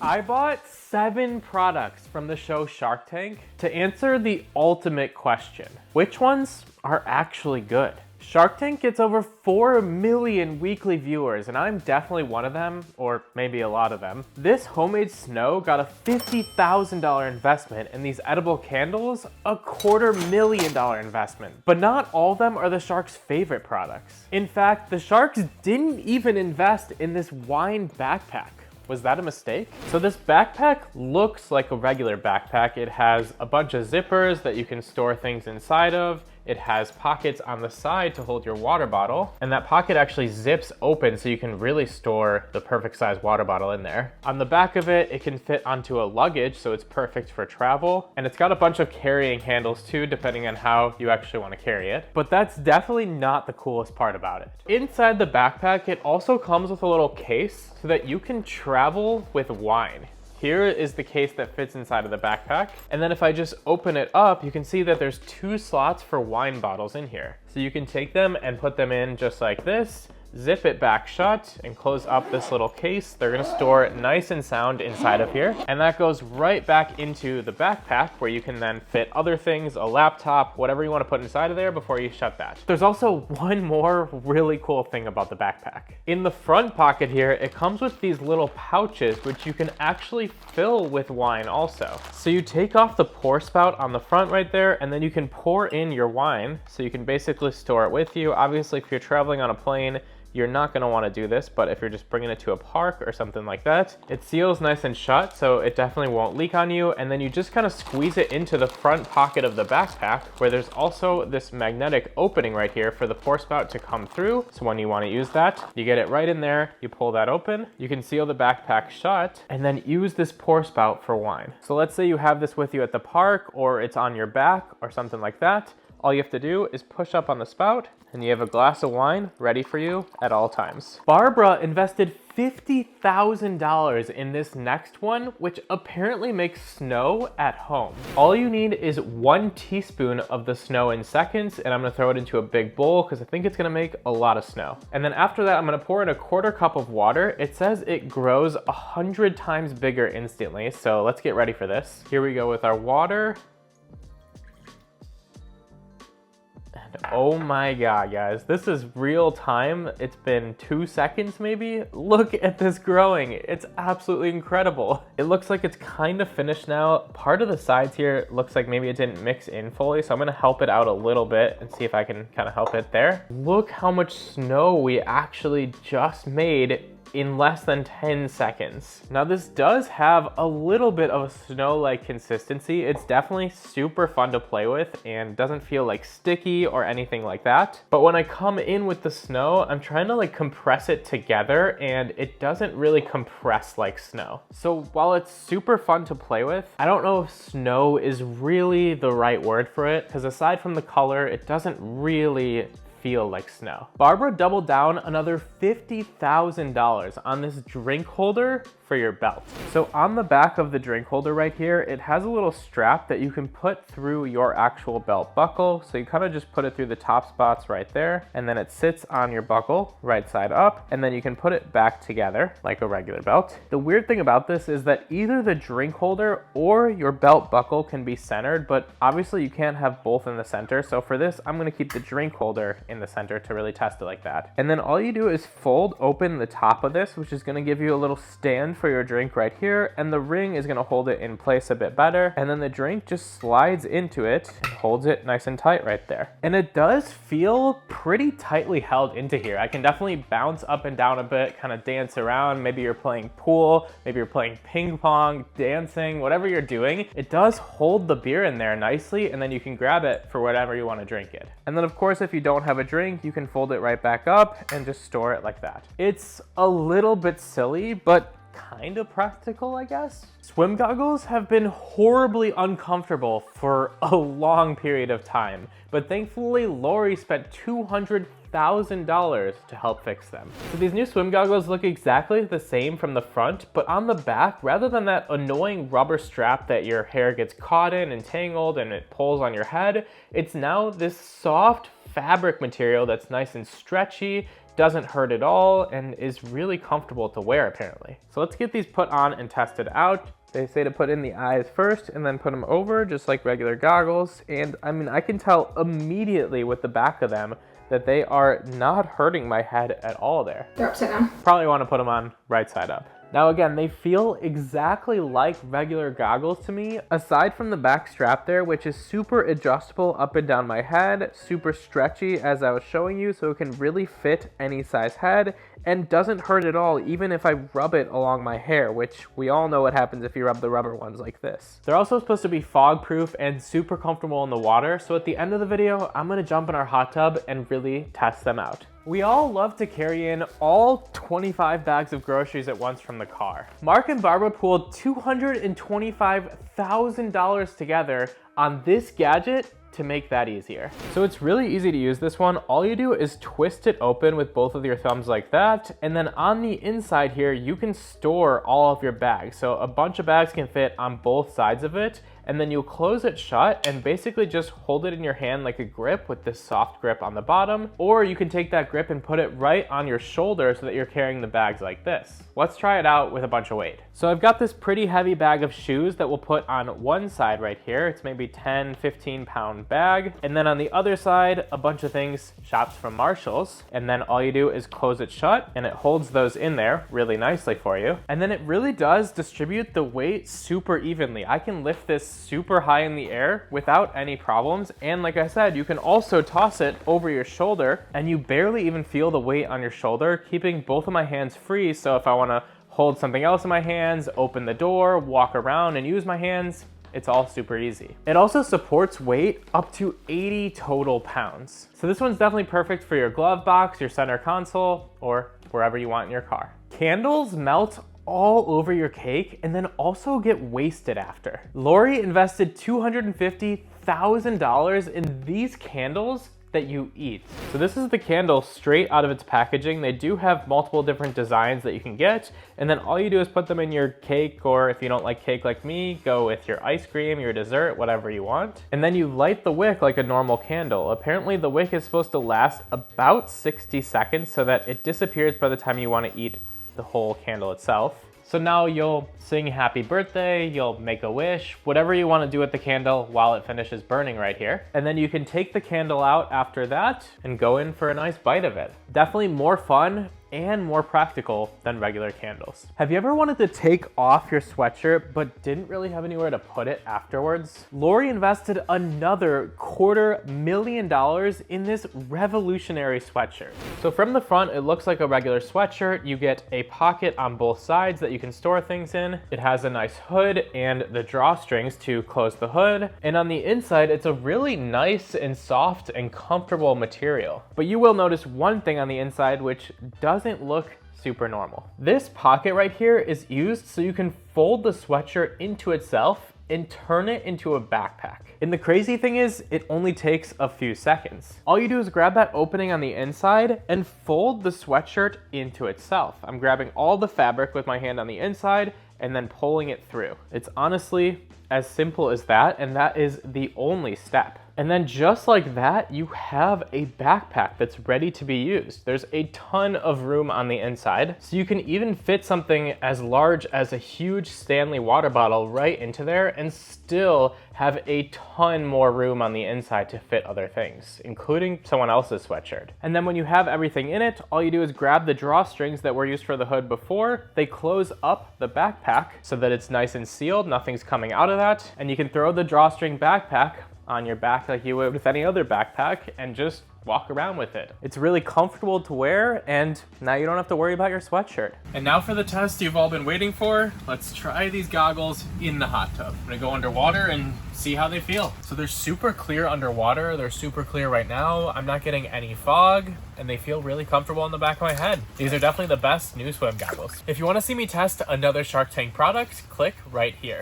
I bought 7 products from the show Shark Tank to answer the ultimate question. Which ones are actually good? Shark Tank gets over 4 million weekly viewers, and I'm definitely one of them, or maybe a lot of them. This homemade snow got a $50,000 investment, and these edible candles, a $250,000 investment. But not all of them are the Sharks' favorite products. In fact, the Sharks didn't even invest in this wine backpack. Was that a mistake? So this backpack looks like a regular backpack. It has a bunch of zippers that you can store things inside of. It has pockets on the side to hold your water bottle, and that pocket actually zips open so you can really store the perfect size water bottle in there. On the back of it, it can fit onto a luggage, so it's perfect for travel. And it's got a bunch of carrying handles too, depending on how you actually want to carry it. But that's definitely not the coolest part about it. Inside the backpack, it also comes with a little case so that you can travel with wine. Here is the case that fits inside of the backpack. And then if I just open it up, you can see that there's 2 slots for wine bottles in here. So you can take them and put them in just like this, zip it back shut, and close up this little case. They're gonna store nice and sound inside of here. And that goes right back into the backpack where you can then fit other things, a laptop, whatever you wanna put inside of there before you shut that. There's also one more really cool thing about the backpack. In the front pocket here, it comes with these little pouches which you can actually fill with wine also. So you take off the pour spout on the front right there, and then you can pour in your wine. So you can basically store it with you. Obviously, if you're traveling on a plane, you're not gonna wanna do this, but if you're just bringing it to a park or something like that, it seals nice and shut, so it definitely won't leak on you. And then you just kind of squeeze it into the front pocket of the backpack, where there's also this magnetic opening right here for the pour spout to come through. So when you wanna use that, you get it right in there, you pull that open, you can seal the backpack shut, and then use this pour spout for wine. So let's say you have this with you at the park, or it's on your back or something like that. All you have to do is push up on the spout, and you have a glass of wine ready for you at all times. Barbara invested $50,000 in this next one, which apparently makes snow at home. All you need is 1 teaspoon of the snow in seconds, and I'm gonna throw it into a big bowl because I think it's gonna make a lot of snow. And then after that, I'm gonna pour in a 1/4 cup of water. It says it grows 100 times bigger instantly, so let's get ready for this. Here we go with our water. Oh my god, guys, this is real time. It's been 2 seconds maybe. Look at this growing. It's absolutely incredible. It looks like it's kind of finished now. Part of the sides here looks like maybe it didn't mix in fully, so I'm gonna help it out a little bit and see if I can kind of help it there. Look how much snow we actually just made in less than 10 seconds. Now this does have a little bit of a snow-like consistency. It's definitely super fun to play with and doesn't feel like sticky or anything like that. But when I come in with the snow, I'm trying to like compress it together, and it doesn't really compress like snow. So while it's super fun to play with, I don't know if snow is really the right word for it, because aside from the color, it doesn't really feel like snow. Barbara doubled down another $50,000 on this drink holder for your belt. So on the back of the drink holder right here, it has a little strap that you can put through your actual belt buckle. So you kind of just put it through the top spots right there, and then it sits on your buckle right side up, and then you can put it back together like a regular belt. The weird thing about this is that either the drink holder or your belt buckle can be centered, but obviously you can't have both in the center. So for this, I'm gonna keep the drink holder in the center to really test it like that. And then all you do is fold open the top of this, which is gonna give you a little stand for your drink right here, and the ring is gonna hold it in place a bit better, and then the drink just slides into it and holds it nice and tight right there. And it does feel pretty tightly held into here. I can definitely bounce up and down a bit, kind of dance around. Maybe you're playing pool, maybe you're playing ping pong, dancing, whatever you're doing. It does hold the beer in there nicely, and then you can grab it for whatever you want to drink it. And then of course, if you don't have a drink, you can fold it right back up and just store it like that. It's a little bit silly, but kind of practical, I guess. Swim goggles have been horribly uncomfortable for a long period of time, but thankfully Lori spent $200,000 to help fix them. So these new swim goggles look exactly the same from the front, but on the back, rather than that annoying rubber strap that your hair gets caught in and tangled and it pulls on your head, it's now this soft fabric material that's nice and stretchy, doesn't hurt at all, and is really comfortable to wear apparently. So let's get these put on and tested out. They say to put in the eyes first and then put them over just like regular goggles. And I mean, I can tell immediately with the back of them that they are not hurting my head at all there. They're upside down. Probably want to put them on right side up. Now again, they feel exactly like regular goggles to me, aside from the back strap there, which is super adjustable up and down my head, super stretchy as I was showing you, so it can really fit any size head, and doesn't hurt at all even if I rub it along my hair, which we all know what happens if you rub the rubber ones like this. They're also supposed to be fog proof and super comfortable in the water, so at the end of the video, I'm gonna jump in our hot tub and really test them out. We all love to carry in all 25 bags of groceries at once from the car. Mark and Barbara pooled $225,000 together on this gadget to make that easier. So it's really easy to use this one. All you do is twist it open with both of your thumbs like that, and then on the inside here, you can store all of your bags. So a bunch of bags can fit on both sides of it, and then you'll close it shut and basically just hold it in your hand like a grip with this soft grip on the bottom, or you can take that grip and put it right on your shoulder so that you're carrying the bags like this. Let's try it out with a bunch of weight. So I've got this pretty heavy bag of shoes that we'll put on one side right here. It's maybe 10, 15 pound bag. And then on the other side, a bunch of things shopped from Marshall's. And then all you do is close it shut and it holds those in there really nicely for you. And then it really does distribute the weight super evenly. I can lift this super high in the air without any problems. And like I said, you can also toss it over your shoulder and you barely even feel the weight on your shoulder, keeping both of my hands free. So if I want to hold something else in my hands, open the door, walk around and use my hands, it's all super easy. It also supports weight up to 80 total pounds. So this one's definitely perfect for your glove box, your center console, or wherever you want in your car. Candles melt all over your cake and then also get wasted after. Lori invested $250,000 in these candles that you eat. So this is the candle straight out of its packaging. They do have multiple different designs that you can get, and then all you do is put them in your cake, or if you don't like cake like me, go with your ice cream, your dessert, whatever you want. And then you light the wick like a normal candle. Apparently the wick is supposed to last about 60 seconds so that it disappears by the time you want to eat the whole candle itself. So now you'll sing happy birthday, you'll make a wish, whatever you want to do with the candle while it finishes burning right here. And then you can take the candle out after that and go in for a nice bite of it. Definitely more fun and more practical than regular candles. Have you ever wanted to take off your sweatshirt but didn't really have anywhere to put it afterwards? Lori invested another $250,000 in this revolutionary sweatshirt. So from the front, it looks like a regular sweatshirt. You get a pocket on both sides that you can store things in. It has a nice hood and the drawstrings to close the hood. And on the inside, it's a really nice and soft and comfortable material. But you will notice one thing on the inside which doesn't look super normal. This pocket right here is used so you can fold the sweatshirt into itself and turn it into a backpack. And the crazy thing is, it only takes a few seconds. All you do is grab that opening on the inside and fold the sweatshirt into itself. I'm grabbing all the fabric with my hand on the inside and then pulling it through. It's honestly as simple as that, and that is the only step. And then just like that, you have a backpack that's ready to be used. There's a ton of room on the inside, so you can even fit something as large as a huge Stanley water bottle right into there and still have a ton more room on the inside to fit other things, including someone else's sweatshirt. And then when you have everything in it, all you do is grab the drawstrings that were used for the hood before. They close up the backpack so that it's nice and sealed, nothing's coming out of that, and you can throw the drawstring backpack on your back like you would with any other backpack and just walk around with it. It's really comfortable to wear, and now you don't have to worry about your sweatshirt. And now for the test you've all been waiting for. Let's try these goggles in the hot tub. I'm gonna go underwater and see how they feel. So they're super clear underwater. They're super clear right now. I'm not getting any fog, and they feel really comfortable on the back of my head. These are definitely the best new swim goggles. If you want to see me test another Shark Tank product, click right here.